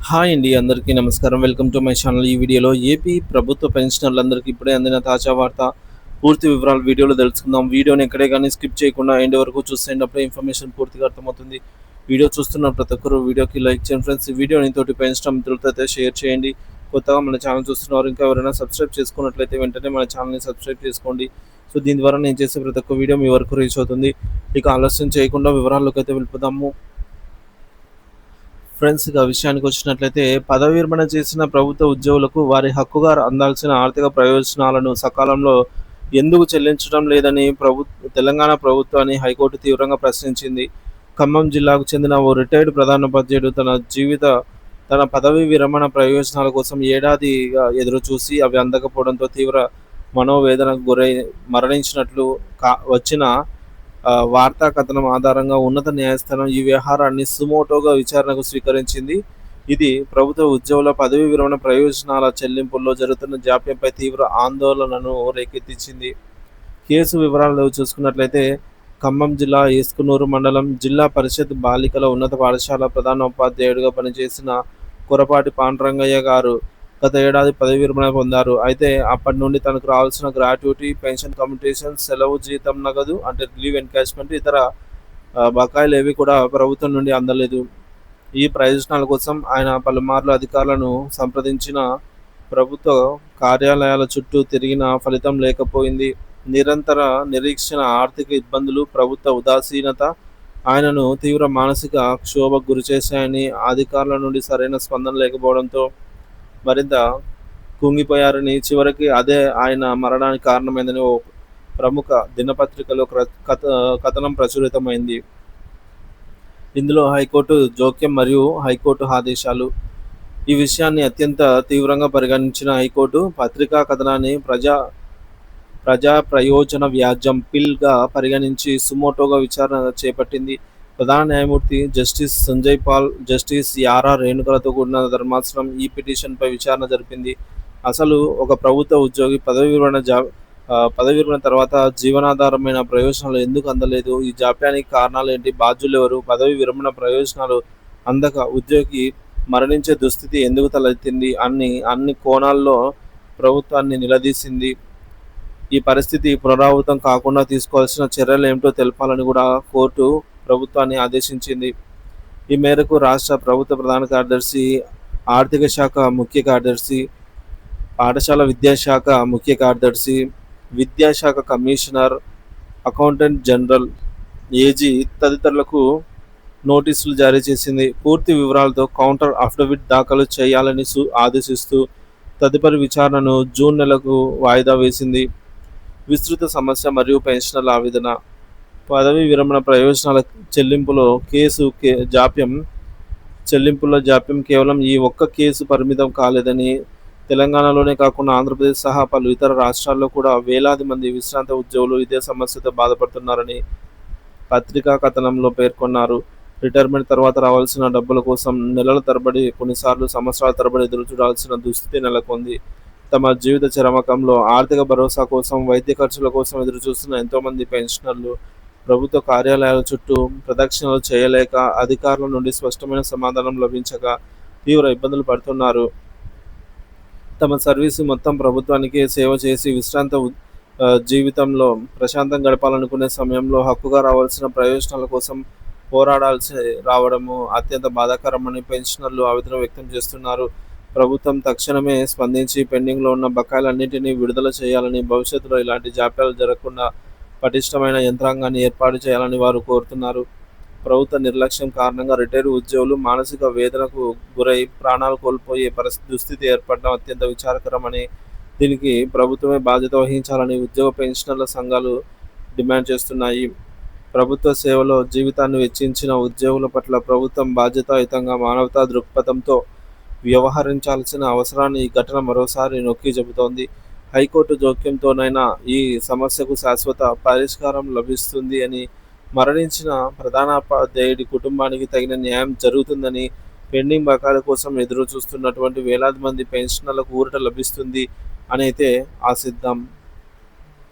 Hi అండి. అందరికీ నమస్కారం. Welcome to my channel. ఈ వీడియోలో ఏపీ ప్రభుత్వ పెన్షనర్లందరికీ ఇప్పుడే అందిన తాజా వార్త. పూర్తి వివరాలు వీడియోలో తెలుసుకుందాం. వీడియోని ఎక్కడే గానీ స్కిప్ చేయకుండా ఎండ్ వరకు చూసేయండి. అప్పుడే ఇన్ఫర్మేషన్ పూర్తిగా అర్థమవుతుంది. వీడియో చూస్తున్న ప్రతి ఒక్కరు వీడియోకి లైక్ చేయండి ఫ్రెండ్స్. ఈ వీడియోని తోటి పెన్షన్ మిత్రులతో అయితే షేర్ చేయండి. కొత్తగా మన ఛానల్ చూస్తున్నవారు ఇంకా ఎవరైనా సబ్స్క్రైబ్ చేసుకున్నట్లయితే వెంటనే మన ఛానల్‌ని సబ్స్క్రైబ్ చేసుకోండి. సో, దీని ద్వారా నేను చేసే ప్రతి ఒక్క వీడియో మీ వరకు రీచ్ అవుతుంది. ఇక ఆలస్యం చేయకుండా వివరాల్లోకైతే వెళ్ళిపోదాము. ఫ్రెండ్స్, ఇక విషయానికి వచ్చినట్లయితే పదవి విరమణ చేసిన ప్రభుత్వ ఉద్యోగులకు వారి హక్కుగా అందాల్సిన ఆర్థిక ప్రయోజనాలను సకాలంలో ఎందుకు చెల్లించడం లేదని తెలంగాణ ప్రభుత్వాన్ని హైకోర్టు తీవ్రంగా ప్రశ్నించింది. ఖమ్మం జిల్లాకు చెందిన ఓ రిటైర్డ్ ప్రధానోపాధ్యాయుడు తన పదవి విరమణ ప్రయోజనాల కోసం ఏడాదిగా ఎదురుచూసి అవి అందకపోవడంతో తీవ్ర మనోవేదనకు గురై మరణించినట్లు వచ్చిన వార్తా కథనం ఆధారంగా ఉన్నత న్యాయస్థానం ఈ వ్యవహారాన్ని సుమోటోగా విచారణకు స్వీకరించింది. ఇది ప్రభుత్వ ఉద్యోగుల పదవీ విరమణ ప్రయోజనాల చెల్లింపుల్లో జరుగుతున్న జాప్యంపై తీవ్ర ఆందోళనను రేకెత్తించింది. కేసు వివరాలు చూసుకున్నట్లయితే ఖమ్మం జిల్లా ఏస్కునూరు మండలం జిల్లా పరిషత్ బాలికల ఉన్నత పాఠశాల ప్రధానోపాధ్యాయుడిగా పనిచేసిన కొరపాటి పాండురంగయ్య గారు గత ఏడాది పదవి విరమణ పొందారు. అయితే అప్పటి నుండి తనకు రావాల్సిన గ్రాట్యుటీ, పెన్షన్ కమ్యూటేషన్, సెలవు జీతం నగదు అంటే లీవ్ ఎన్కాష్మెంట్, ఇతర బకాయిలేవి కూడా ప్రభుత్వం నుండి అందలేదు. ఈ ప్రయోజనాల కోసం ఆయన పలుమార్లు అధికారులను సంప్రదించిన ప్రభుత్వ కార్యాలయాల చుట్టూ తిరిగిన ఫలితం లేకపోయింది. నిరంతర నిరీక్షణ, ఆర్థిక ఇబ్బందులు, ప్రభుత్వ ఉదాసీనత ఆయనను తీవ్ర మానసిక క్షోభకు గురిచేశాయని, అధికారుల నుండి సరైన స్పందన లేకపోవడంతో మరింత కుంగిపోయారని, చివరికి అదే ఆయన మరణానికి కారణమైందని ఓ ప్రముఖ దినపత్రికలో కథనం ప్రచురితమైంది. ఇందులో హైకోర్టు జోక్యం మరియు హైకోర్టు ఆదేశాలు. ఈ విషయాన్ని అత్యంత తీవ్రంగా పరిగణించిన హైకోర్టు పత్రికా కథనాన్ని ప్రజా ప్రయోజన వ్యాజ్యం పిల్గా పరిగణించి సుమోటోగా విచారణ చేపట్టింది. ప్రధాన న్యాయమూర్తి జస్టిస్ సంజయ్ పాల్, జస్టిస్ యారా రేణుకలతో కూడిన ధర్మాసనం ఈ పిటిషన్పై విచారణ జరిపింది. అసలు ఒక ప్రభుత్వ ఉద్యోగి పదవి విరమణ తర్వాత జీవనాధారమైన ప్రయోజనాలు ఎందుకు అందలేదు? ఈ జాప్యానికి కారణాలు ఏంటి? బాధ్యులు ఎవరు? పదవి విరమణ ప్రయోజనాలు అందక ఉద్యోగి మరణించే దుస్థితి ఎందుకు తలెత్తింది? అన్ని కోణాల్లో ప్రభుత్వాన్ని నిలదీసింది. ఈ పరిస్థితి పునరావృతం కాకుండా తీసుకోవాల్సిన చర్యలు ఏమిటో తెలపాలని కూడా కోర్టు ప్రభుత్వాన్ని ఆదేశించింది. ఈ మేరకు రాష్ట్ర ప్రభుత్వ ప్రధాన కార్యదర్శి, ఆర్థిక శాఖ ముఖ్య కార్యదర్శి, పాఠశాల విద్యాశాఖ ముఖ్య కార్యదర్శి, విద్యాశాఖ కమిషనర్, అకౌంటెంట్ జనరల్, ఏజీ తదితరులకు నోటీసులు జారీ చేసింది. పూర్తి వివరాలతో కౌంటర్ అఫిడవిట్ దాఖలు చేయాలని ఆదేశిస్తూ తదుపరి విచారణను జూన్ నెలకు వాయిదా వేసింది. విస్తృత సమస్య మరియు పెన్షనర్ల ఆవేదన. పదవీ విరమణ ప్రయోజనాల చెల్లింపుల్లో జాప్యం కేవలం ఈ ఒక్క కేసు పరిమితం కాలేదని, తెలంగాణలోనే కాకుండా ఆంధ్రప్రదేశ్ సహా పలు ఇతర రాష్ట్రాల్లో కూడా వేలాది మంది విశ్రాంత ఉద్యోగులు ఇదే సమస్యతో బాధపడుతున్నారని పత్రికా కథనంలో పేర్కొన్నారు. రిటైర్మెంట్ తర్వాత రావాల్సిన డబ్బుల కోసం నెలల తరబడి, కొన్నిసార్లు సంవత్సరాల తరబడి ఎదురు చూడాల్సిన దుస్థితి నెలకొంది. తమ జీవిత చరమకంలో ఆర్థిక భరోసా కోసం, వైద్య ఖర్చుల కోసం ఎదురుచూస్తున్న ఎంతోమంది పెన్షనర్లు ప్రభుత్వ కార్యాలయాల చుట్టూ ప్రదక్షిణలు చేయలేక, అధికారుల నుండి స్పష్టమైన సమాధానం లభించక తీవ్ర ఇబ్బందులు పడుతున్నారు. తమ సర్వీసు మొత్తం ప్రభుత్వానికే సేవ చేసి జీవితంలో ప్రశాంతంగా గడపాలనుకునే సమయంలో హక్కుగా రావాల్సిన ప్రయోజనాల కోసం పోరాడాల్సి రావడము అత్యంత బాధాకరమని పెన్షనర్లు ఆవేదన వ్యక్తం చేస్తున్నారు. ప్రభుత్వం తక్షణమే స్పందించి పెండింగ్లో ఉన్న బకాయిలన్నింటినీ విడుదల చేయాలని, భవిష్యత్తులో ఇలాంటి జాప్యాలు జరగకుండా పటిష్టమైన యంత్రాంగాన్ని ఏర్పాటు చేయాలని వారు కోరుతున్నారు. ప్రభుత్వ నిర్లక్ష్యం కారణంగా రిటైర్డ్ ఉద్యోగులు మానసిక వేదనకు గురై ప్రాణాలు కోల్పోయే దుస్థితి ఏర్పడడం అత్యంత విచారకరమని, దీనికి ప్రభుత్వమే బాధ్యత వహించాలని ఉద్యోగ పెన్షనర్ల సంఘాలు డిమాండ్ చేస్తున్నాయి. ప్రభుత్వ సేవలో జీవితాన్ని వెచ్చించిన ఉద్యోగుల పట్ల ప్రభుత్వం బాధ్యతాయుతంగా, మానవతా దృక్పథంతో వ్యవహరించాల్సిన అవసరాన్ని ఈ ఘటన మరోసారి నొక్కి చెబుతోంది. హైకోర్టు జోక్యంతోనైనా ఈ సమస్యకు శాశ్వత పరిష్కారం లభిస్తుంది అని, మరణించిన ప్రధానోపాధ్యాయుడి కుటుంబానికి తగిన న్యాయం జరుగుతుందని, పెండింగ్ బకాయిల కోసం ఎదురు చూస్తున్నటువంటి వేలాది మంది పెన్షనర్లకు ఊరట లభిస్తుంది అని అయితే ఆశిద్దాం.